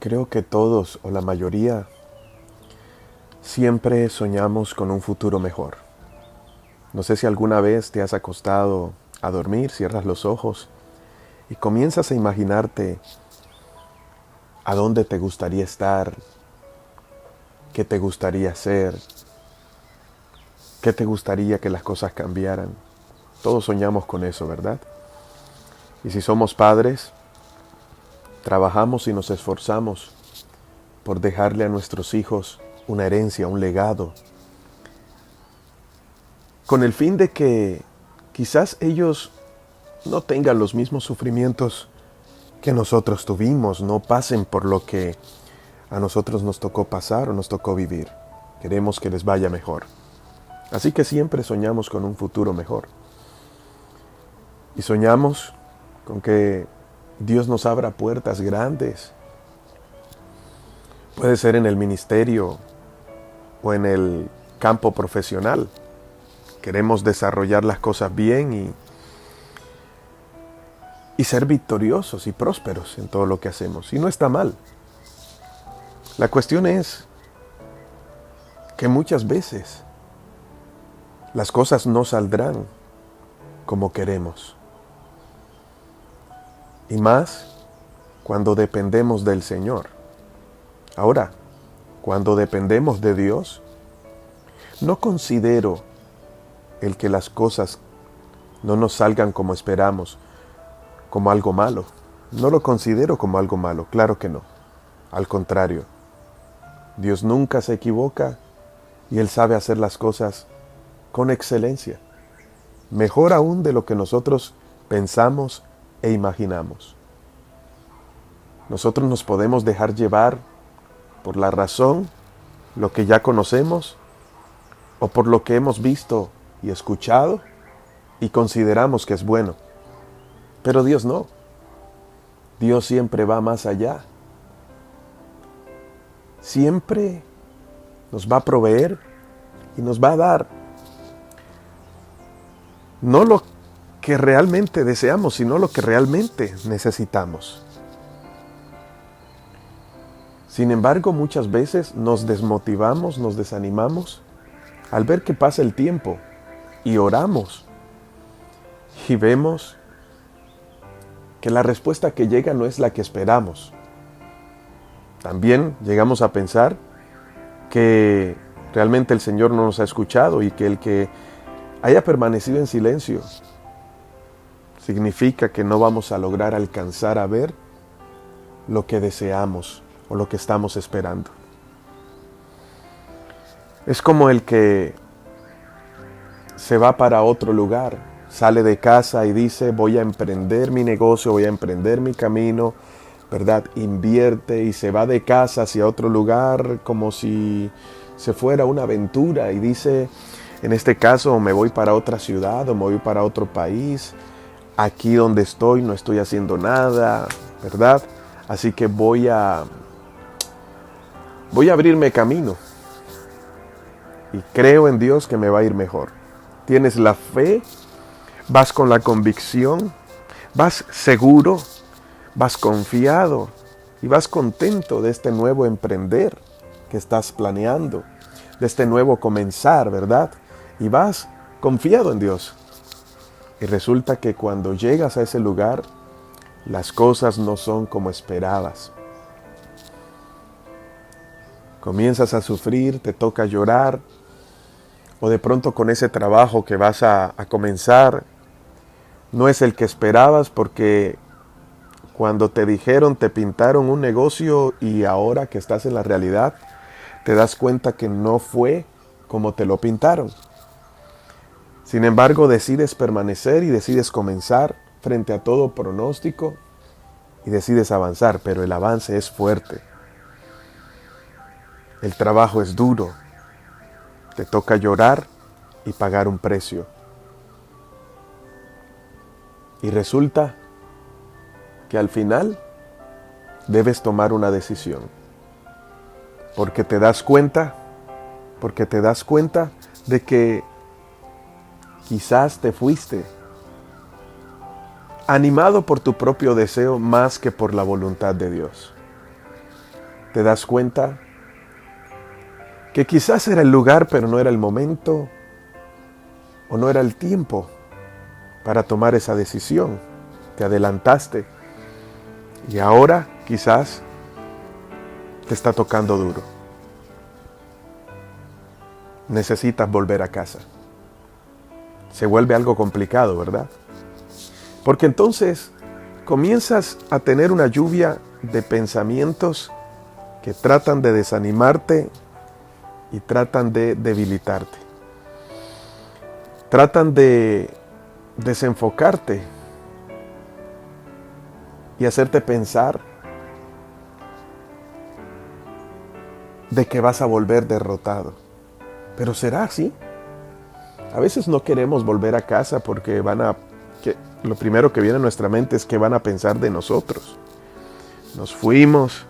Creo que todos, o la mayoría, siempre soñamos con un futuro mejor. No sé si alguna vez te has acostado a dormir, cierras los ojos y comienzas a imaginarte a dónde te gustaría estar, qué te gustaría hacer, qué te gustaría que las cosas cambiaran. Todos soñamos con eso, ¿verdad? Y si somos padres, trabajamos y nos esforzamos por dejarle a nuestros hijos una herencia, un legado, con el fin de que quizás ellos no tengan los mismos sufrimientos que nosotros tuvimos, no pasen por lo que a nosotros nos tocó pasar o nos tocó vivir. Queremos que les vaya mejor. Así que siempre soñamos con un futuro mejor. Y soñamos con que Dios nos abra puertas grandes. Puede ser en el ministerio o en el campo profesional. Queremos desarrollar las cosas bien y ser victoriosos y prósperos en todo lo que hacemos. Y no está mal. La cuestión es que muchas veces las cosas no saldrán como queremos. Y más cuando dependemos del Señor. Ahora, cuando dependemos de Dios, no considero el que las cosas no nos salgan como esperamos, como algo malo. No lo considero como algo malo, claro que no. Al contrario, Dios nunca se equivoca y Él sabe hacer las cosas con excelencia. Mejor aún de lo que nosotros pensamos e imaginamos. Nosotros nos podemos dejar llevar por la razón, lo que ya conocemos, o por lo que hemos visto y escuchado y consideramos que es bueno. Pero Dios no. Dios siempre va más allá. Siempre nos va a proveer y nos va a dar no lo que realmente deseamos, sino lo que realmente necesitamos. Sin embargo, muchas veces nos desmotivamos, nos desanimamos al ver que pasa el tiempo y oramos y vemos que la respuesta que llega no es la que esperamos. También llegamos a pensar que realmente el Señor no nos ha escuchado y que el que haya permanecido en silencio significa que no vamos a lograr alcanzar a ver lo que deseamos o lo que estamos esperando. Es como el que se va para otro lugar, sale de casa y dice: voy a emprender mi negocio, voy a emprender mi camino, ¿verdad? Invierte y se va de casa hacia otro lugar como si se fuera una aventura y dice, en este caso, me voy para otra ciudad o me voy para otro país. Aquí donde estoy no estoy haciendo nada, ¿verdad? Así que voy a abrirme camino y creo en Dios que me va a ir mejor. Tienes la fe, vas con la convicción, vas seguro, vas confiado y vas contento de este nuevo emprender que estás planeando, de este nuevo comenzar, ¿verdad? Y vas confiado en Dios. Y resulta que cuando llegas a ese lugar, las cosas no son como esperabas. Comienzas a sufrir, te toca llorar, o de pronto con ese trabajo que vas a comenzar, no es el que esperabas porque cuando te dijeron, te pintaron un negocio y ahora que estás en la realidad, te das cuenta que no fue como te lo pintaron. Sin embargo, decides permanecer y decides comenzar frente a todo pronóstico y decides avanzar, pero el avance es fuerte. El trabajo es duro. Te toca llorar y pagar un precio. Y resulta que al final debes tomar una decisión. Porque te das cuenta de que quizás te fuiste animado por tu propio deseo más que por la voluntad de Dios. te das cuenta que quizás era el lugar, pero no era el momento, o no era el tiempo para tomar esa decisión. Te adelantaste y ahora quizás te está tocando duro. Necesitas volver a casa. Se vuelve algo complicado, ¿verdad? Porque entonces comienzas a tener una lluvia de pensamientos que tratan de desanimarte y tratan de debilitarte. Tratan de desenfocarte y hacerte pensar de que vas a volver derrotado. Pero ¿será así? A veces no queremos volver a casa porque lo primero que viene a nuestra mente es que van a pensar de nosotros. Nos fuimos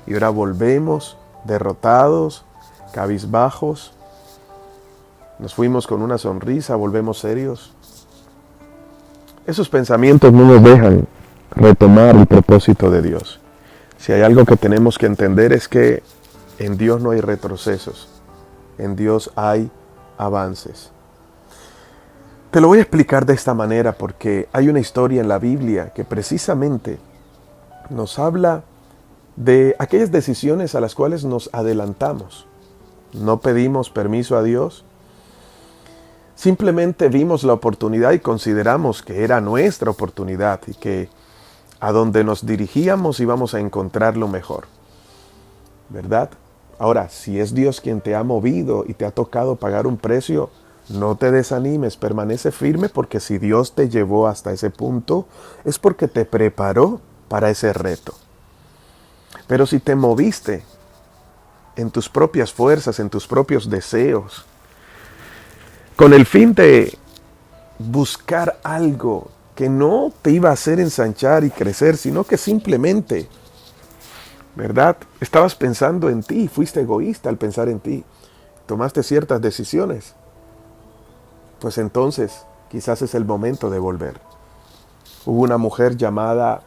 y ahora volvemos derrotados, cabizbajos. Nos fuimos con una sonrisa, volvemos serios. Esos pensamientos no nos dejan retomar el propósito de Dios. Si hay algo que tenemos que entender es que en Dios no hay retrocesos. En Dios hay avances. Te lo voy a explicar de esta manera porque hay una historia en la Biblia que precisamente nos habla de aquellas decisiones a las cuales nos adelantamos. No pedimos permiso a Dios. Simplemente vimos la oportunidad y consideramos que era nuestra oportunidad y que a donde nos dirigíamos íbamos a encontrar lo mejor. ¿Verdad? Ahora, si es Dios quien te ha movido y te ha tocado pagar un precio, no te desanimes, permanece firme porque si Dios te llevó hasta ese punto, es porque te preparó para ese reto. Pero si te moviste en tus propias fuerzas, en tus propios deseos, con el fin de buscar algo que no te iba a hacer ensanchar y crecer, sino que simplemente, ¿verdad? Estabas pensando en ti, fuiste egoísta al pensar en ti, tomaste ciertas decisiones, pues entonces quizás es el momento de volver. Hubo una mujer llamada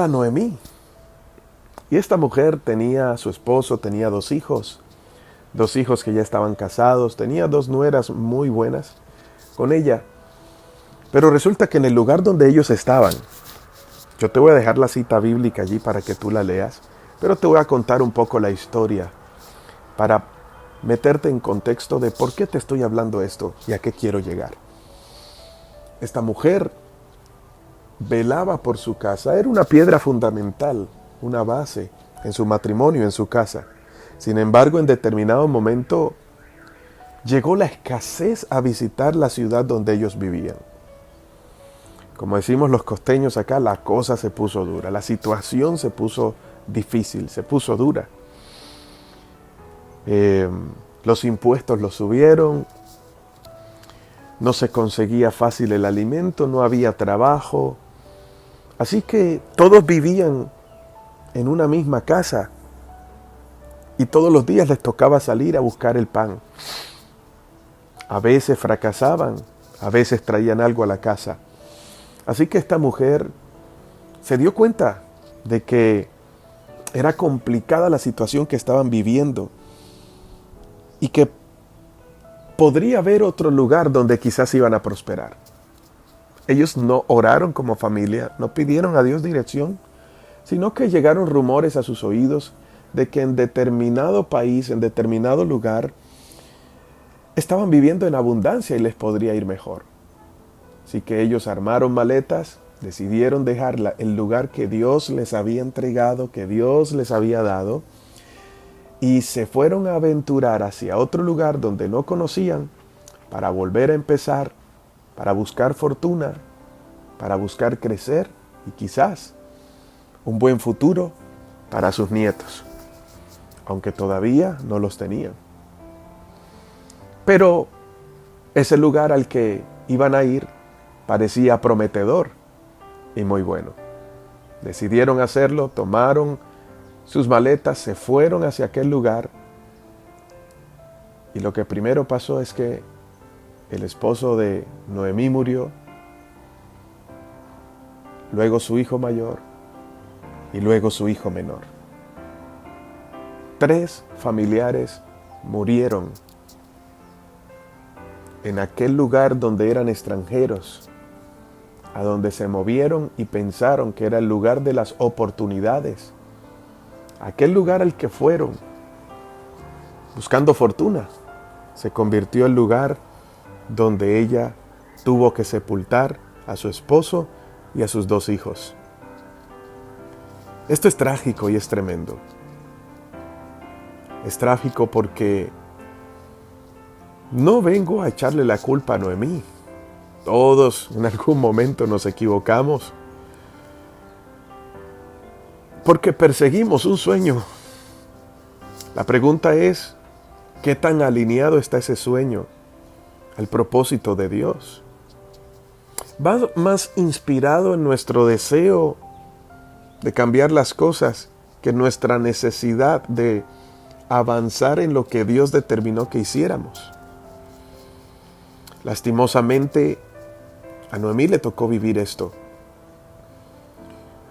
Noemí, y esta mujer tenía a su esposo, tenía dos hijos que ya estaban casados, tenía dos nueras muy buenas con ella, pero resulta que en el lugar donde ellos estaban, yo te voy a dejar la cita bíblica allí para que tú la leas, pero te voy a contar un poco la historia para meterte en contexto de por qué te estoy hablando esto y a qué quiero llegar. Esta mujer velaba por su casa, era una piedra fundamental, una base en su matrimonio, en su casa. Sin embargo, en determinado momento llegó la escasez a visitar la ciudad donde ellos vivían. Como decimos los costeños acá, la cosa se puso dura, la situación se puso difícil, se puso dura. Los impuestos los subieron, no se conseguía fácil el alimento, no había trabajo. Así que todos vivían en una misma casa y todos los días les tocaba salir a buscar el pan. A veces fracasaban, a veces traían algo a la casa. Así que esta mujer se dio cuenta de que era complicada la situación que estaban viviendo y que podría haber otro lugar donde quizás iban a prosperar. Ellos no oraron como familia, no pidieron a Dios dirección, sino que llegaron rumores a sus oídos de que en determinado país, en determinado lugar, estaban viviendo en abundancia y les podría ir mejor. Así que ellos armaron maletas, decidieron dejar el lugar que Dios les había entregado, que Dios les había dado, y se fueron a aventurar hacia otro lugar donde no conocían para volver a empezar, para buscar fortuna, para buscar crecer y quizás un buen futuro para sus nietos, aunque todavía no los tenían. Pero ese lugar al que iban a ir parecía prometedor y muy bueno. Decidieron hacerlo, tomaron sus maletas, se fueron hacia aquel lugar y lo que primero pasó es que el esposo de Noemí murió, luego su hijo mayor y luego su hijo menor. 3 familiares murieron en aquel lugar donde eran extranjeros, a donde se movieron y pensaron que era el lugar de las oportunidades, aquel lugar al que fueron buscando fortuna, se convirtió en el lugar donde ella tuvo que sepultar a su esposo y a sus 2 hijos. Esto es trágico y es tremendo. Es trágico porque no vengo a echarle la culpa a Noemí. Todos en algún momento nos equivocamos porque perseguimos un sueño. La pregunta es, ¿qué tan alineado está ese sueño al propósito de Dios? ¿Va más inspirado en nuestro deseo de cambiar las cosas que nuestra necesidad de avanzar en lo que Dios determinó que hiciéramos? Lastimosamente, a Noemí le tocó vivir esto.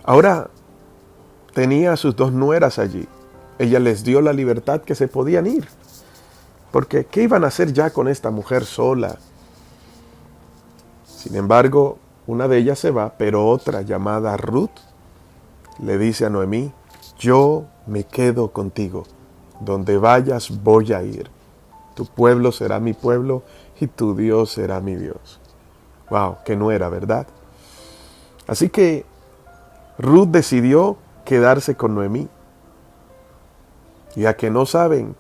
Ahora tenía a sus 2 nueras allí. Ella les dio la libertad que se podían ir. Porque ¿qué iban a hacer ya con esta mujer sola? Sin embargo, una de ellas se va, pero otra llamada Ruth le dice a Noemí, yo me quedo contigo. Donde vayas voy a ir. Tu pueblo será mi pueblo y tu Dios será mi Dios. Wow, qué nuera, ¿verdad? Así que Ruth decidió quedarse con Noemí. Y a que no saben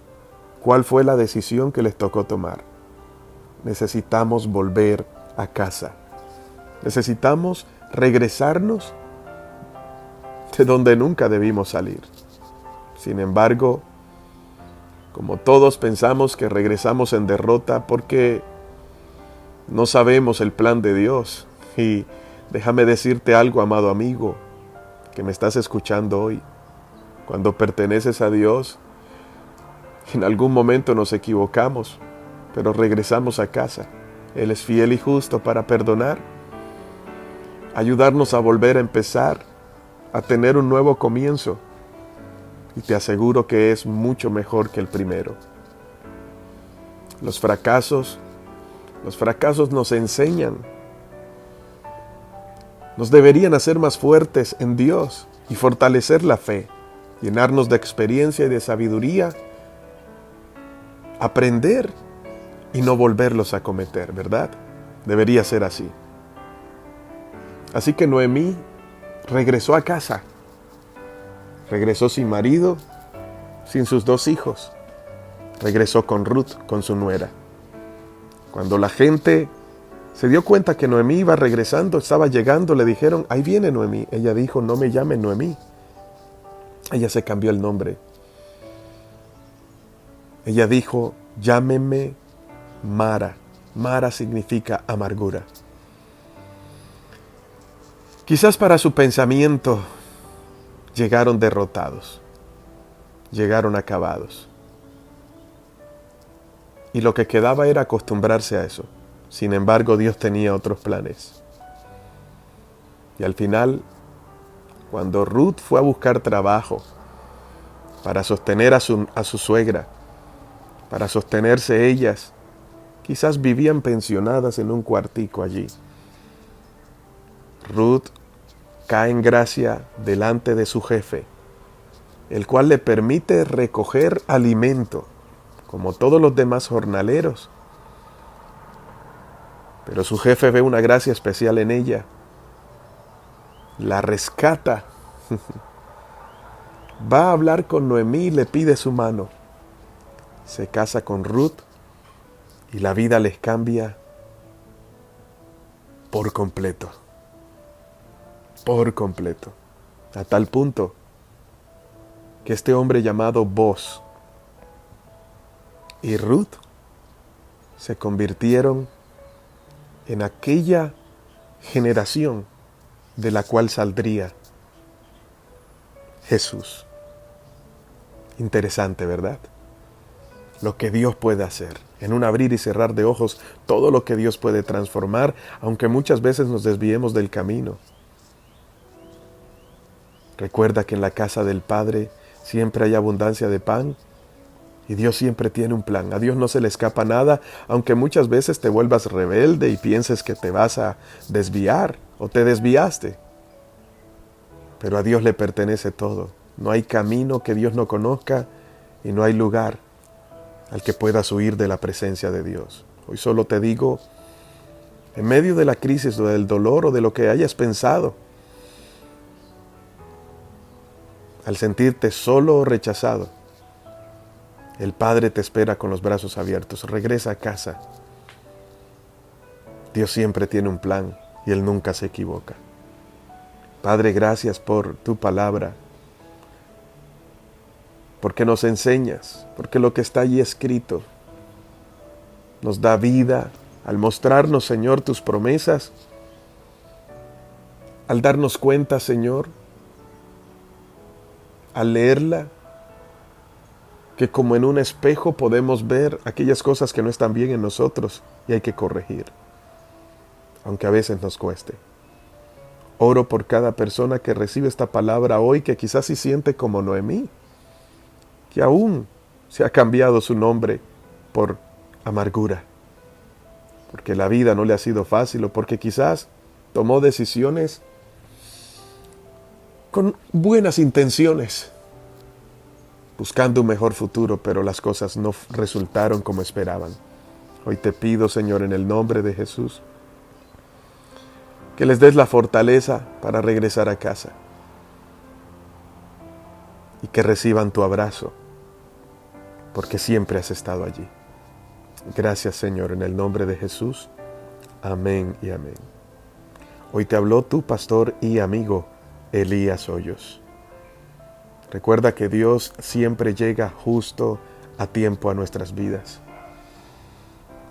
cuál fue la decisión que les tocó tomar. Necesitamos volver a casa. Necesitamos regresarnos de donde nunca debimos salir. Sin embargo, como todos pensamos que regresamos en derrota porque no sabemos el plan de Dios. Y déjame decirte algo, amado amigo, que me estás escuchando hoy. Cuando perteneces a Dios, en algún momento nos equivocamos, pero regresamos a casa. Él es fiel y justo para perdonar, ayudarnos a volver a empezar, a tener un nuevo comienzo. Y te aseguro que es mucho mejor que el primero. Los fracasos nos enseñan. Nos deberían hacer más fuertes en Dios y fortalecer la fe, llenarnos de experiencia y de sabiduría, aprender y no volverlos a cometer, ¿verdad? Debería ser así. Así que Noemí regresó a casa. Regresó sin marido, sin sus 2 hijos. Regresó con Ruth, con su nuera. Cuando la gente se dio cuenta que Noemí iba regresando, estaba llegando, le dijeron, ahí viene Noemí. Ella dijo, no me llamen Noemí. Ella se cambió el nombre. Ella dijo, llámenme Mara. Mara significa amargura. Quizás para su pensamiento llegaron derrotados, llegaron acabados. Y lo que quedaba era acostumbrarse a eso. Sin embargo, Dios tenía otros planes. Y al final, cuando Ruth fue a buscar trabajo para sostener a su suegra, para sostenerse ellas, quizás vivían pensionadas en un cuartico allí. Ruth cae en gracia delante de su jefe, el cual le permite recoger alimento, como todos los demás jornaleros. Pero su jefe ve una gracia especial en ella, la rescata, va a hablar con Noemí y le pide su mano. Se casa con Ruth y la vida les cambia por completo. Por completo. A tal punto que este hombre llamado Boaz y Ruth se convirtieron en aquella generación de la cual saldría Jesús. Interesante, ¿verdad? Lo que Dios puede hacer. En un abrir y cerrar de ojos, todo lo que Dios puede transformar, aunque muchas veces nos desviemos del camino. Recuerda que en la casa del Padre siempre hay abundancia de pan y Dios siempre tiene un plan. A Dios no se le escapa nada, aunque muchas veces te vuelvas rebelde y pienses que te vas a desviar o te desviaste. Pero a Dios le pertenece todo. No hay camino que Dios no conozca y no hay lugar al que puedas huir de la presencia de Dios. Hoy solo te digo, en medio de la crisis o del dolor o de lo que hayas pensado, al sentirte solo o rechazado, el Padre te espera con los brazos abiertos. Regresa a casa. Dios siempre tiene un plan y Él nunca se equivoca. Padre, gracias por tu palabra, porque nos enseñas, porque lo que está allí escrito nos da vida al mostrarnos, Señor, tus promesas, al darnos cuenta, Señor, al leerla, que como en un espejo podemos ver aquellas cosas que no están bien en nosotros y hay que corregir, aunque a veces nos cueste. Oro por cada persona que recibe esta palabra hoy, que quizás se siente como Noemí, que aún se ha cambiado su nombre por amargura, porque la vida no le ha sido fácil o porque quizás tomó decisiones con buenas intenciones, buscando un mejor futuro, pero las cosas no resultaron como esperaban. Hoy te pido, Señor, en el nombre de Jesús, que les des la fortaleza para regresar a casa y que reciban tu abrazo, porque siempre has estado allí. Gracias, Señor, en el nombre de Jesús. Amén y amén. Hoy te habló tu pastor y amigo, Elías Hoyos. Recuerda que Dios siempre llega justo a tiempo a nuestras vidas.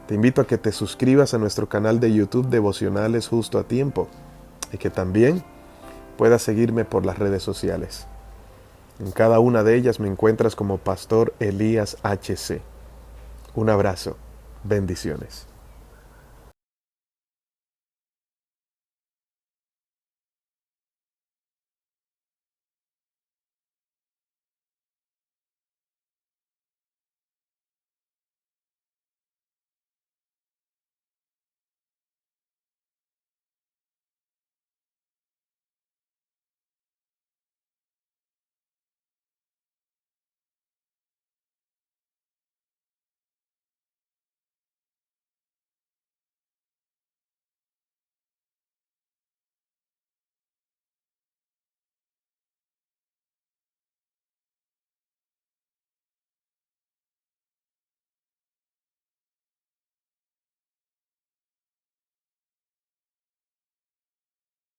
Te invito a que te suscribas a nuestro canal de YouTube Devocionales Justo a Tiempo y que también puedas seguirme por las redes sociales. En cada una de ellas me encuentras como Pastor Elías HC. Un abrazo. Bendiciones.